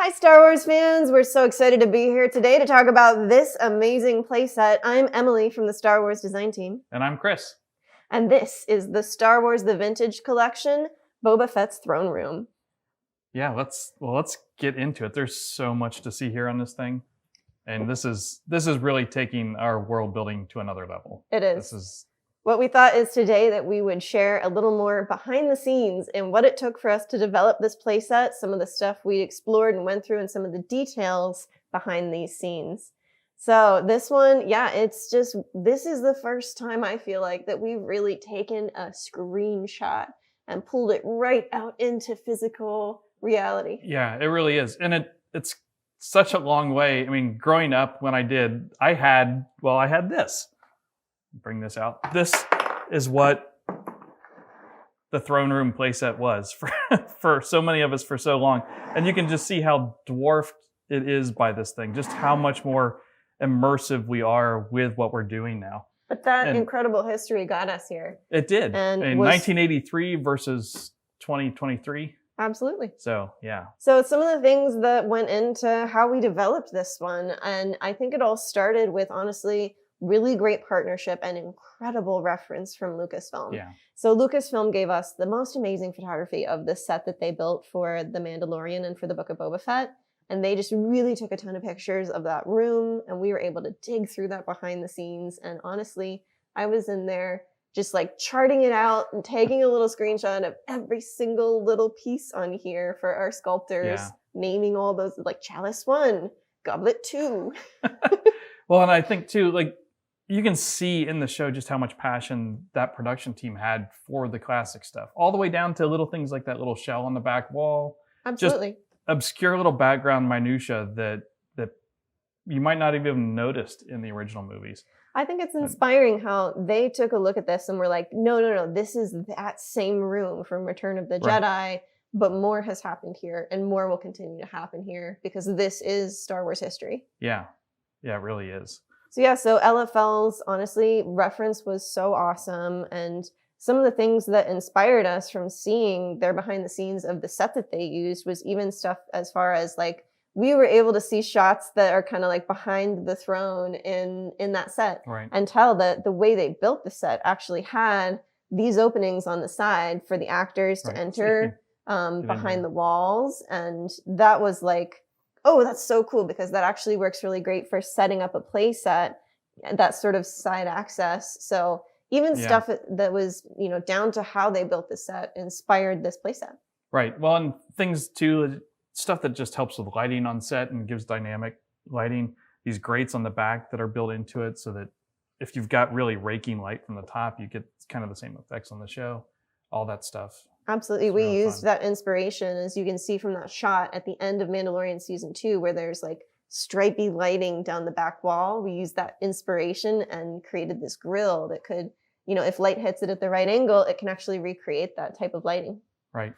Hi, Star Wars fans! We're so excited to be here today to talk about this amazing playset. I'm Emily from the Star Wars design team. And I'm Chris. And this is the Star Wars The Vintage Collection, Boba Fett's Throne Room. Yeah, let's get into it. There's so much to see here on this thing. And this is really taking our world building to another level. It is. What we thought is today that we would share a little more behind the scenes and what it took for us to develop this playset, some of the stuff we explored and went through, and some of the details behind these scenes. So this one, this is the first time I feel like that we've really taken a screenshot and pulled it right out into physical reality. Yeah, it really is. And it's such a long way. I mean, growing up when I did, I had this. Bring this out. This is what the throne room playset was for so many of us for so long. And you can just see how dwarfed it is by this thing, just how much more immersive we are with what we're doing now. But that incredible history got us here. It did. And in 1983 versus 2023. Absolutely. So, yeah. So some of the things that went into how we developed this one, and I think it all started with, honestly, really great partnership and incredible reference from Lucasfilm. Yeah. So Lucasfilm gave us the most amazing photography of the set that they built for The Mandalorian and for the Book of Boba Fett. And they just really took a ton of pictures of that room, and we were able to dig through that behind the scenes. And honestly, I was in there just like charting it out and taking a little screenshot of every single little piece on here for our sculptors, naming all those, like Chalice 1, Goblet 2. Well, and I think too, like, you can see in the show just how much passion that production team had for the classic stuff, all the way down to little things like that little shell on the back wall. Absolutely. Just obscure little background minutia that you might not even have noticed in the original movies. I think it's inspiring how they took a look at this and were like, no, this is that same room from Return of the Jedi, but more has happened here and more will continue to happen here because this is Star Wars history. Yeah, it really is. So LFL's, honestly, reference was so awesome. And some of the things that inspired us from seeing their behind the scenes of the set that they used was even stuff as far as like, we were able to see shots that are kind of like behind the throne in that set and tell that the way they built the set actually had these openings on the side for the actors to enter behind the walls. And that was like, oh, that's so cool because that actually works really great for setting up a play set, that sort of side access. So even stuff that was, down to how they built the set inspired this play set. Right. Well, and things too, stuff that just helps with lighting on set and gives dynamic lighting. These grates on the back that are built into it so that if you've got really raking light from the top, you get kind of the same effects on the show, all that stuff. Absolutely. We used that inspiration, as you can see from that shot at the end of Mandalorian Season 2, where there's like stripy lighting down the back wall. We used that inspiration and created this grill that could, if light hits it at the right angle, it can actually recreate that type of lighting. Right.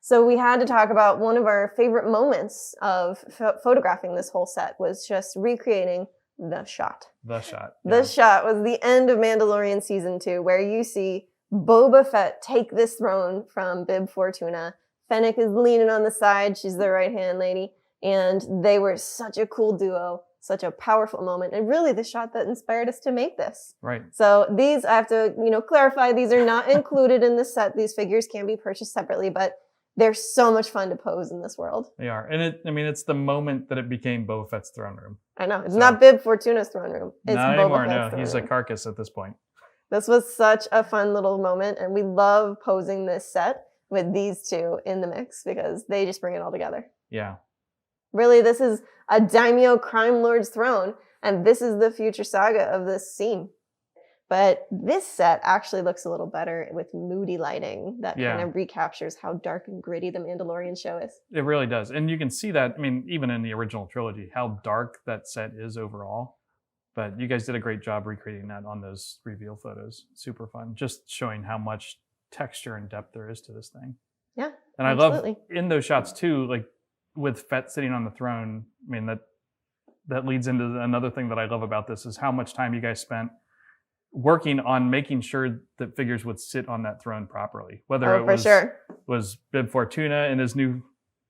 So we had to talk about one of our favorite moments of photographing this whole set was just recreating the shot. The shot. The shot was the end of Mandalorian Season 2, where you see Boba Fett take this throne from Bib Fortuna. Fennec is leaning on the side. She's the right-hand lady. And they were such a cool duo, such a powerful moment. And really the shot that inspired us to make this. Right. So these, I have to, clarify, these are not included in the set. These figures can be purchased separately, but they're so much fun to pose in this world. They are. And it's the moment that it became Boba Fett's throne room. I know. It's not Bib Fortuna's throne room. It's not Boba anymore, Fett's throne He's room. a carcass at this point. This was such a fun little moment, and we love posing this set with these two in the mix because they just bring it all together. Yeah. Really, this is a daimyo crime lord's throne, and this is the future saga of this scene. But this set actually looks a little better with moody lighting that kind of recaptures how dark and gritty the Mandalorian show is. It really does. And you can see that, even in the original trilogy, how dark that set is overall. But you guys did a great job recreating that on those reveal photos. Super fun. Just showing how much texture and depth there is to this thing. Yeah, and absolutely. I love in those shots too, like with Fett sitting on the throne. That leads into another thing that I love about this is how much time you guys spent working on making sure that figures would sit on that throne properly. Whether it was Bib Fortuna in his new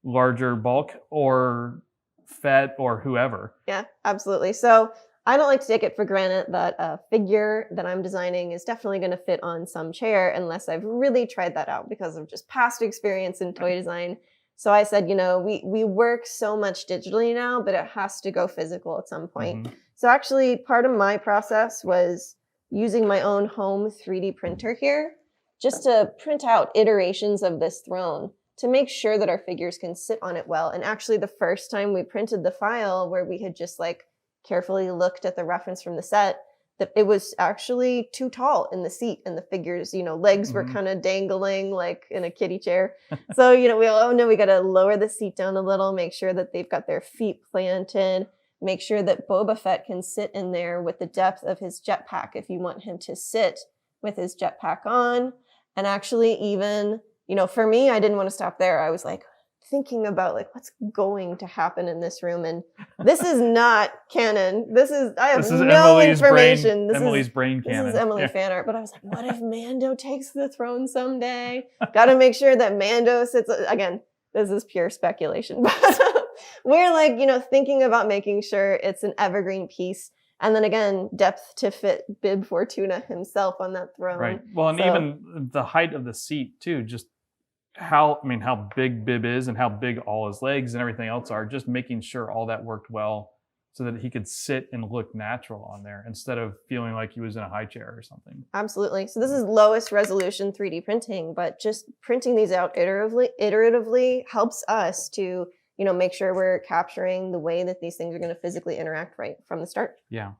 larger bulk or Fett or whoever. Yeah, absolutely. So I don't like to take it for granted that a figure that I'm designing is definitely going to fit on some chair unless I've really tried that out because of just past experience in toy design. So I said, we work so much digitally now, but it has to go physical at some point. Mm-hmm. So actually part of my process was using my own home 3D printer here just to print out iterations of this throne to make sure that our figures can sit on it well. And actually the first time we printed the file where we had just carefully looked at the reference from the set, that it was actually too tall in the seat and the figures, legs were kind of dangling like in a kiddie chair. So, we got to lower the seat down a little, make sure that they've got their feet planted, make sure that Boba Fett can sit in there with the depth of his jetpack if you want him to sit with his jetpack on. And actually even, for me, I didn't want to stop there. I was thinking about what's going to happen in this room, and this is not canon. I have no information. Emily's brain canon. This is Emily fan art, but I was like, what if Mando takes the throne someday? Got to make sure that Mando sits. Again, this is pure speculation, but we're thinking about making sure it's an evergreen piece. And then again, depth to fit Bib Fortuna himself on that throne. Right. Well, and even the height of the seat too, just how big Bib is and how big all his legs and everything else are, just making sure all that worked well so that he could sit and look natural on there instead of feeling like he was in a high chair or something. Absolutely. So this is lowest resolution 3D printing, but just printing these out iteratively helps us to, make sure we're capturing the way that these things are going to physically interact right from the start. Yeah.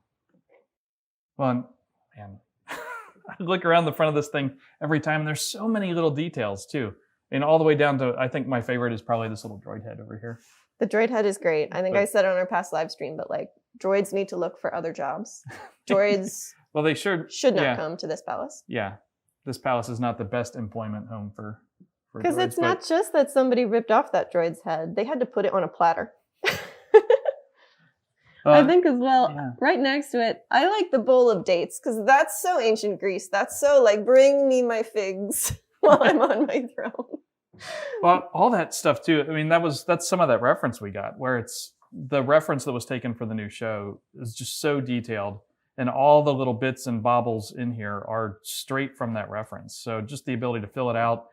Well, man, I look around the front of this thing every time, and there's so many little details too. And all the way down to, I think my favorite is probably this little droid head over here. The droid head is great. I think I said it on our past live stream, but droids need to look for other jobs. Droids well, they should not come to this palace. Yeah. This palace is not the best employment home for because it's not just that somebody ripped off that droid's head. They had to put it on a platter. I think as well, right next to it, I like the bowl of dates because that's so ancient Greece. That's so bring me my figs while I'm on my throne. Well, all that stuff too. That's some of that reference we got, where it's the reference that was taken for the new show is just so detailed, and all the little bits and bobbles in here are straight from that reference. So just the ability to fill it out,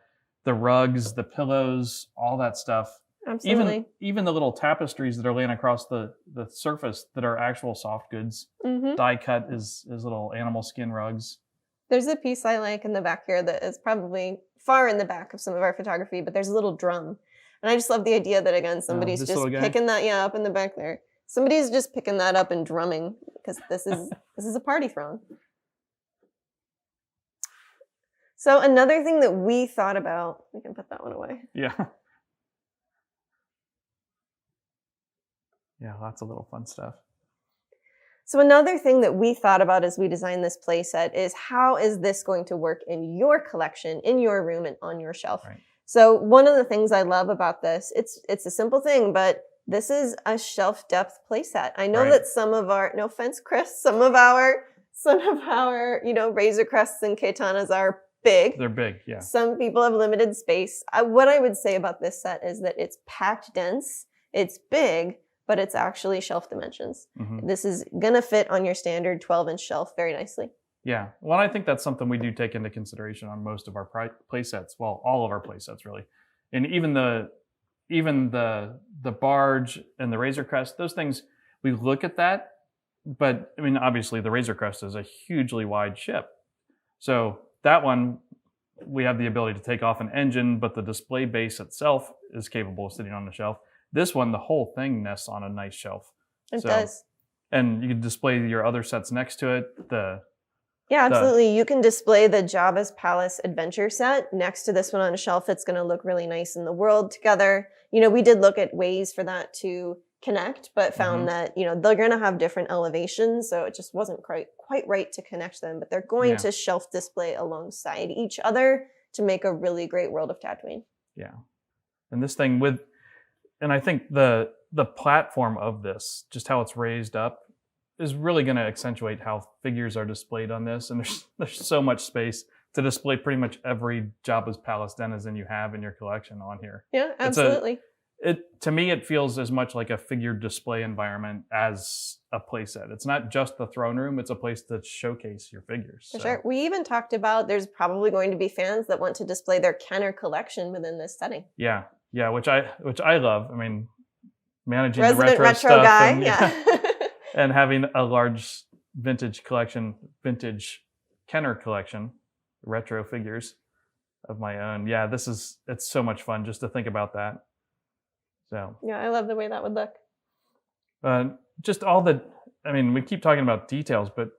the rugs, the pillows, all that stuff. Absolutely. Even the little tapestries that are laying across the surface that are actual soft goods, die cut is little animal skin rugs. There's a piece I like in the back here that is probably far in the back of some of our photography, but there's a little drum. And I just love the idea that, again, somebody's just picking that, up in the back there. Somebody's just picking that up and drumming because this is a party throne. So another thing that we thought about, we can put that one away. Yeah. Yeah, lots of little fun stuff. So another thing that we thought about as we designed this playset is how is this going to work in your collection, in your room, and on your shelf? Right. So one of the things I love about this, it's a simple thing, but this is a shelf depth playset. I know that some of our, no offense, Chris, some of our, Razor Crests and Katanas are big. They're big, yeah. Some people have limited space. What I would say about this set is that it's packed dense, it's big, but it's actually shelf dimensions. This is gonna fit on your standard 12-inch shelf very nicely. Yeah, well, I think that's something we do take into consideration on most of our play sets. Well, all of our play sets really, and even the barge and the Razor Crest. Those things, we look at that, but obviously the Razor Crest is a hugely wide ship, so that one we have the ability to take off an engine, but the display base itself is capable of sitting on the shelf. This one, the whole thing nests on a nice shelf. It does. And you can display your other sets next to it. Yeah, absolutely. You can display the Jabba's Palace Adventure set next to this one on a shelf. It's going to look really nice in the world together. We did look at ways for that to connect, but found that, they're going to have different elevations. So it just wasn't quite right to connect them. But they're going to shelf display alongside each other to make a really great World of Tatooine. Yeah. And this thing and I think the platform of this, just how it's raised up, is really going to accentuate how figures are displayed on this. And there's so much space to display pretty much every Jabba's Palace denizen you have in your collection on here. Yeah, absolutely. to me, it feels as much like a figure display environment as a playset. It's not just the throne room; it's a place to showcase your figures. For sure. We even talked about there's probably going to be fans that want to display their Kenner collection within this setting. Yeah, which I love. I mean, managing Resident the retro stuff guy, and, and having a large vintage Kenner collection, retro figures of my own. Yeah, it's so much fun just to think about that. So yeah, I love the way that would look. Just we keep talking about details, but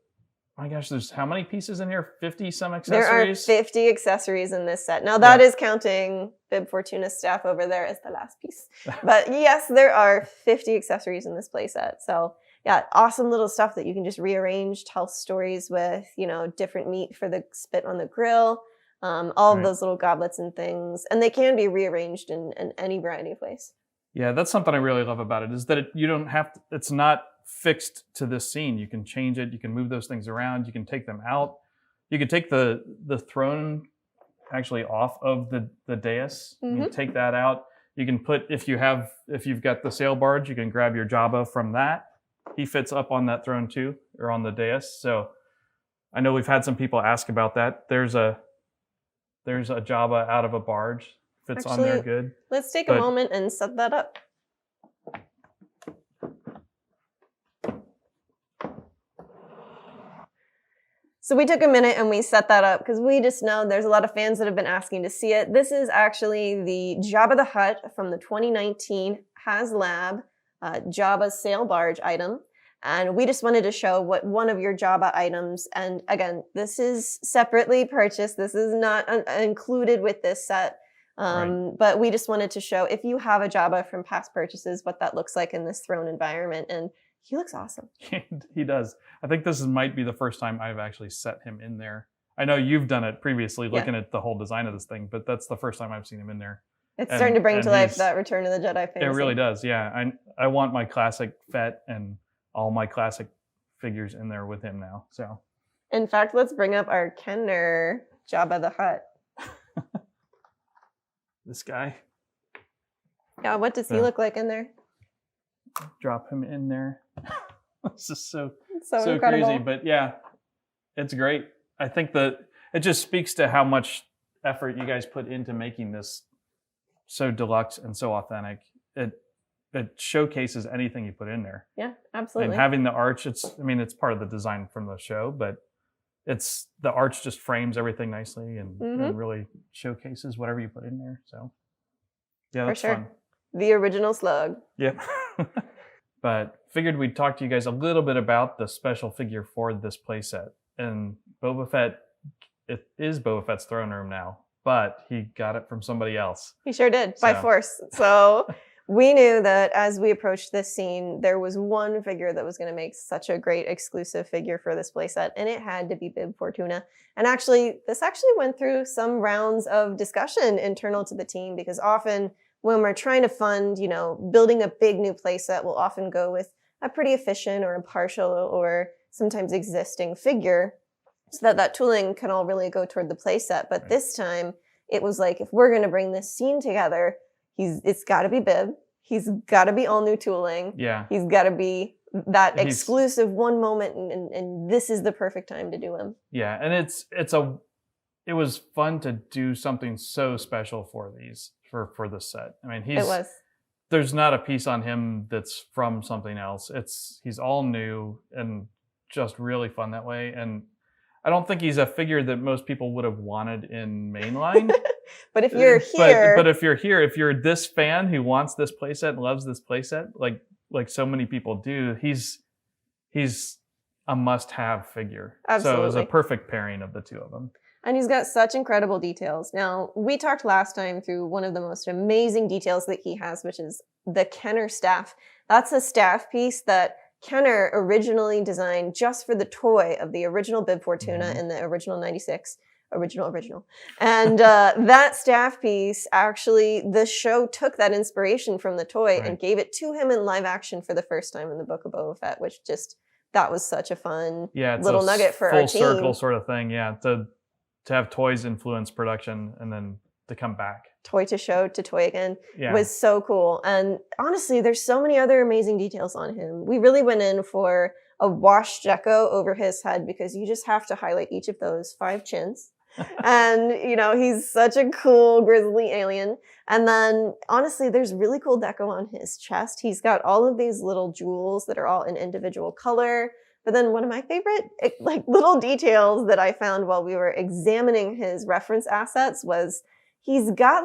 my gosh, there's how many pieces in here? 50 some accessories? There are 50 accessories in this set. Now that is counting Bib Fortuna's staff over there as the last piece. But yes, there are 50 accessories in this playset. So yeah, awesome little stuff that you can just rearrange, tell stories with, different meat for the spit on the grill, all of those little goblets and things. And they can be rearranged in any variety of ways. Yeah, that's something I really love about it, is that you don't have to, it's not fixed to this scene. You can change it. You can move those things around. You can take them out. You can take the throne actually off of the dais. You can take that out. You can put, if you've got the sail barge, you can grab your Jabba from that. He fits up on that throne too, or on the dais. So I know we've had some people ask about that. There's a Jabba out of a barge. Fits on there good. Let's take a moment and set that up. So we took a minute and we set that up because we just know there's a lot of fans that have been asking to see it. This is actually the Jabba the Hutt from the 2019 HasLab Jabba sail barge item. And we just wanted to show what one of your Jabba items, and again, this is separately purchased. This is not included with this set. But we just wanted to show if you have a Jabba from past purchases, what that looks like in this throne environment. And he looks awesome. He does. I think this might be the first time I've actually set him in there. I know you've done it previously, looking at the whole design of this thing, but that's the first time I've seen him in there. It's starting to bring to life that Return of the Jedi fantasy. It really does, yeah. I want my classic Fett and all my classic figures in there with him now. So, in fact, let's bring up our Kenner Jabba the Hutt. This guy. Yeah, what does he look like in there? Drop him in there. This is so incredible. Crazy, but yeah, it's great. I think that it just speaks to how much effort you guys put into making this so deluxe and so authentic. It showcases anything you put in there. Yeah, absolutely. And having the arch, it's part of the design from the show, but the arch just frames everything nicely and really showcases whatever you put in there. So yeah, that's fun. The original slug. Yep. But figured we'd talk to you guys a little bit about the special figure for this playset. And Boba Fett, it is Boba Fett's throne room now, but he got it from somebody else. He sure did, by force. So we knew that as we approached this scene, there was one figure that was going to make such a great exclusive figure for this playset, and it had to be Bib Fortuna. And this actually went through some rounds of discussion internal to the team, because often when we're trying to fund, building a big new playset, we'll often go with a pretty efficient or impartial or sometimes existing figure so that tooling can all really go toward the playset. But this time it was like, if we're going to bring this scene together, it's got to be Bib. He's got to be all new tooling. Yeah. He's got to be that exclusive one moment, and this is the perfect time to do him. Yeah, and it was fun to do something so special for this set. I mean, there's not a piece on him that's from something else. He's all new and just really fun that way. And I don't think he's a figure that most people would have wanted in mainline. But if you're here, but if you're here, if you're this fan who wants this playset and loves this playset, like so many people do, he's a must-have figure. Absolutely. So it was a perfect pairing of the two of them. And he's got such incredible details. Now, we talked last time through one of the most amazing details that he has, which is the Kenner staff. That's a staff piece that Kenner originally designed just for the toy of the original Bib Fortuna in the original 96. Original. And that staff piece, actually, the show took that inspiration from the toy and gave it to him in live action for the first time in the Book of Boba Fett, which that was such a fun little nugget for our team. Full circle sort of thing, yeah. To have toys influence production and then to come back. toy to show to toy again Yeah. was so cool. And honestly, there's so many other amazing details on him. We really went in for a wash gecko over his head because you just have to highlight each of those 5 chins. And, he's such a cool grizzly alien. And then, honestly, there's really cool deco on his chest. He's got all of these little jewels that are all in individual color. But then one of my favorite, little details that I found while we were examining his reference assets was he's got,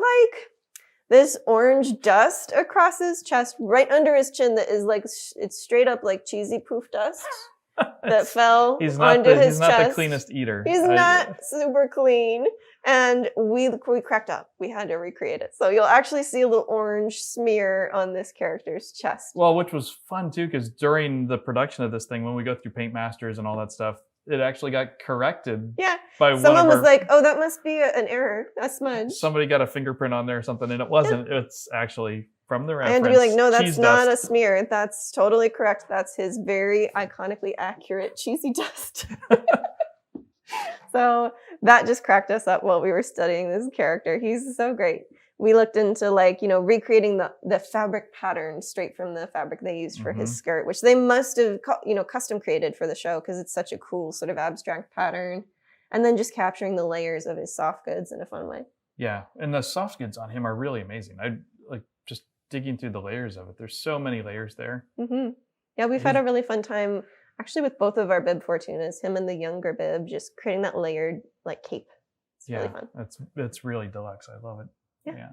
this orange dust across his chest, right under his chin that is, it's straight up, cheesy poof dust. That fell onto his chest. He's not the cleanest eater. He's not super clean. And we cracked up. We had to recreate it. So you'll actually see a little orange smear on this character's chest. Well, which was fun too, because during the production of this thing, when we go through Paint Masters and all that stuff, it actually got corrected. Yeah. By someone was like, "Oh, that must be an error, a smudge." Somebody got a fingerprint on there or something, and it wasn't. Yeah. It's actually from the reference. I had to be like, "No, that's not a smear. That's totally correct. That's his very iconically accurate cheesy dust." So that just cracked us up while we were studying this character. He's so great. We looked into recreating the fabric pattern straight from the fabric they used for his skirt, which they must have custom created for the show because it's such a cool sort of abstract pattern. And then just capturing the layers of his soft goods in a fun way. Yeah, and the soft goods on him are really amazing. I just digging through the layers of it. There's so many layers there. Yeah, we've had a really fun time actually with both of our bib Fortunas, him and the younger bib, just creating that layered cape. It's really fun. It's really deluxe. I love it. Yeah.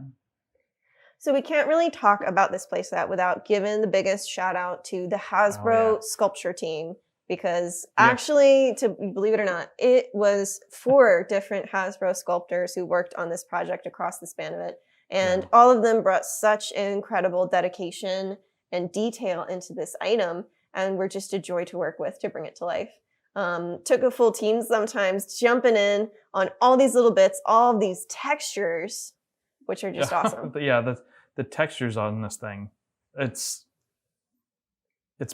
So we can't really talk about this playset without giving the biggest shout out to the Hasbro sculpture team. Because actually, to believe it or not, it was 4 different Hasbro sculptors who worked on this project across the span of it. And all of them brought such incredible dedication and detail into this item. And were just a joy to work with to bring it to life. Took a full team sometimes, jumping in on all these little bits, all of these textures, which are just awesome. The textures on this thing, it's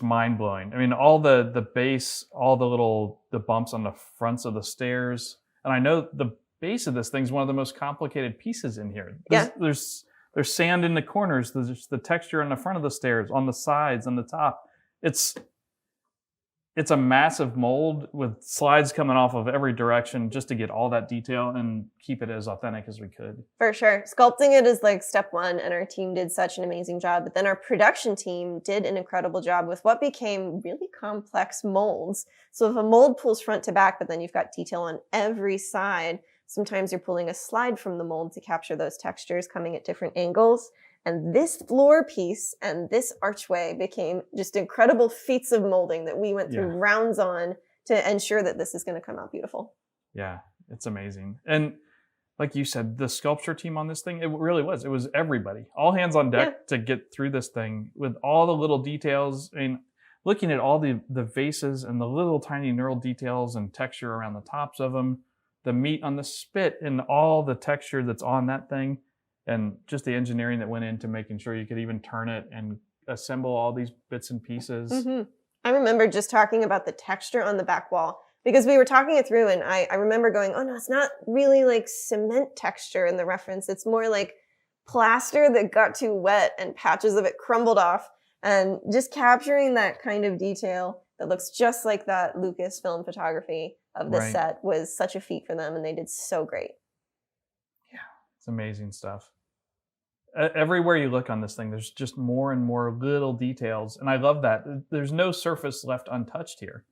mind-blowing. I mean, all the base, all the bumps on the fronts of the stairs. And I know the base of this thing is one of the most complicated pieces in here. There's sand in the corners. There's the texture on the front of the stairs, on the sides, on the top. It's a massive mold with slides coming off of every direction just to get all that detail and keep it as authentic as we could. For sure. Sculpting it is step 1, and our team did such an amazing job. But then our production team did an incredible job with what became really complex molds. So if a mold pulls front to back, but then you've got detail on every side, sometimes you're pulling a slide from the mold to capture those textures coming at different angles. And this floor piece and this archway became just incredible feats of molding that we went through rounds on to ensure that this is going to come out beautiful. Yeah, it's amazing. And like you said, the sculpture team on this thing, it really was. It was everybody. All hands on deck to get through this thing with all the little details. I mean, looking at all the vases and the little tiny knurled details and texture around the tops of them, the meat on the spit and all the texture that's on that thing. And just the engineering that went into making sure you could even turn it and assemble all these bits and pieces. I remember just talking about the texture on the back wall because we were talking it through and I remember going, oh no, it's not really cement texture in the reference. It's more like plaster that got too wet and patches of it crumbled off. And just capturing that kind of detail that looks just like that Lucasfilm photography of the set was such a feat for them, and they did so great. Yeah, it's amazing stuff. Everywhere you look on this thing, there's just more and more little details. And I love that. There's no surface left untouched here.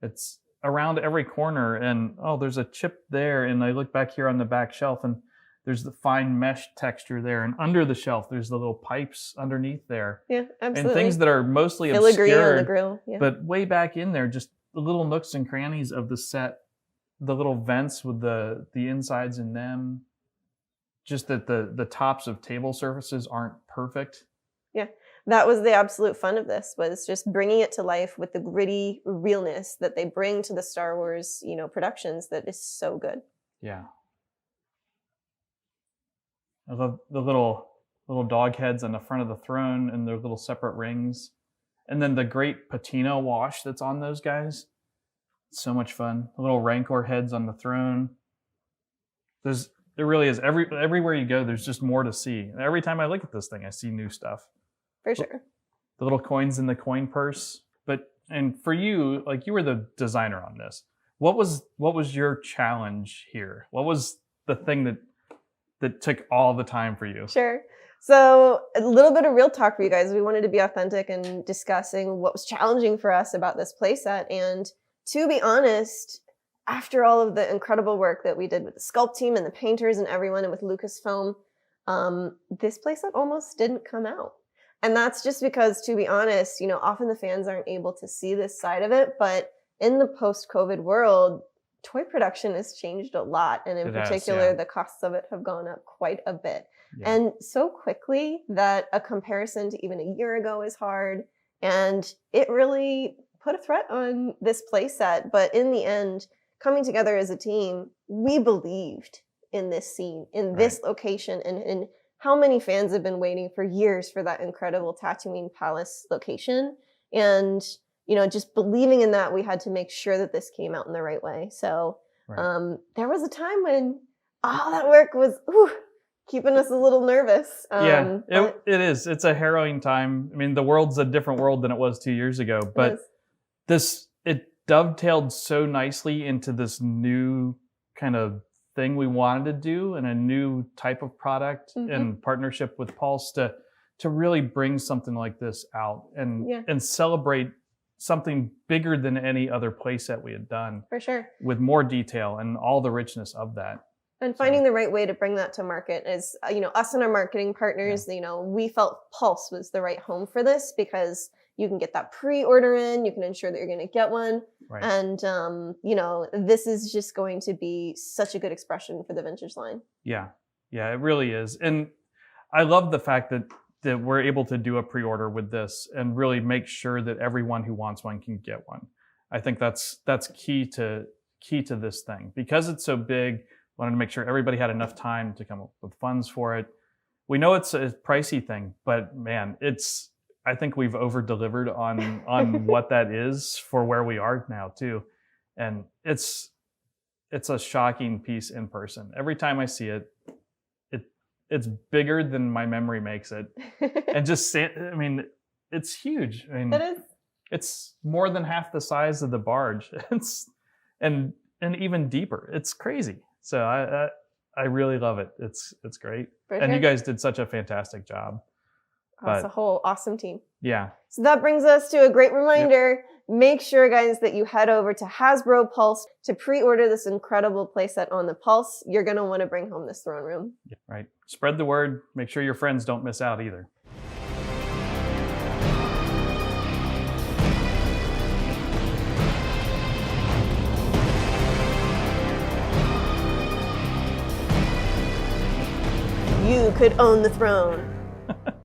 It's around every corner. And, oh, there's a chip there. And I look back here on the back shelf and there's the fine mesh texture there. And under the shelf, there's the little pipes underneath there. Yeah, absolutely. And things that are mostly Filigree obscured. on the grill. Yeah. But way back in there, just the little nooks and crannies of the set, the little vents with the insides in them. Just that the tops of table surfaces aren't perfect. Yeah, that was the absolute fun of this, was just bringing it to life with the gritty realness that they bring to the Star Wars, productions that is so good. Yeah. I love the little dog heads on the front of the throne and their little separate rings. And then the great patina wash that's on those guys. It's so much fun. The little Rancor heads on the throne. It really is. Everywhere you go, there's just more to see. And every time I look at this thing, I see new stuff. For sure. The little coins in the coin purse. And for you, like, you were the designer on this. What was your challenge here? What was the thing that took all the time for you? Sure. So a little bit of real talk for you guys. We wanted to be authentic and discussing what was challenging for us about this playset. And to be honest, after all of the incredible work that we did with the sculpt team and the painters and everyone and with Lucasfilm, this playset almost didn't come out. And that's just because, to be honest, often the fans aren't able to see this side of it. But in the post-COVID world, toy production has changed a lot. And in particular, the costs of it have gone up quite a bit. Yeah. And so quickly that a comparison to even a year ago is hard. And it really put a threat on this playset. But in the end, coming together as a team, we believed in this scene, in this location, and in how many fans have been waiting for years for that incredible Tatooine Palace location. And, just believing in that, we had to make sure that this came out in the right way. So there was a time when all that work was keeping us a little nervous. It is. It's a harrowing time. I mean, the world's a different world than it was 2 years ago, but it dovetailed so nicely into this new kind of thing we wanted to do, and a new type of product in partnership with Pulse to really bring something like this out and celebrate something bigger than any other playset we had done. For sure. With more detail and all the richness of that. And finding the right way to bring that to market is, us and our marketing partners, we felt Pulse was the right home for this, because you can get that pre-order in, you can ensure that you're going to get one. Right. And, this is just going to be such a good expression for the vintage line. Yeah, it really is. And I love the fact that we're able to do a pre-order with this and really make sure that everyone who wants one can get one. I think that's key to this thing. Because it's so big, wanted to make sure everybody had enough time to come up with funds for it. We know it's a pricey thing, but man, I think we've over-delivered on what that is for where we are now too. And it's a shocking piece in person. Every time I see it, it's bigger than my memory makes it. And it's huge. I mean, it is. It's more than half the size of the barge. And even deeper. It's crazy. So I really love it. It's great. And you guys did such a fantastic job. It's a whole awesome team. Yeah. So that brings us to a great reminder. Make sure, guys, that you head over to Hasbro Pulse to pre-order this incredible playset on the Pulse. You're going to want to bring home this throne room. Yeah, right. Spread the word. Make sure your friends don't miss out either. You could own the throne.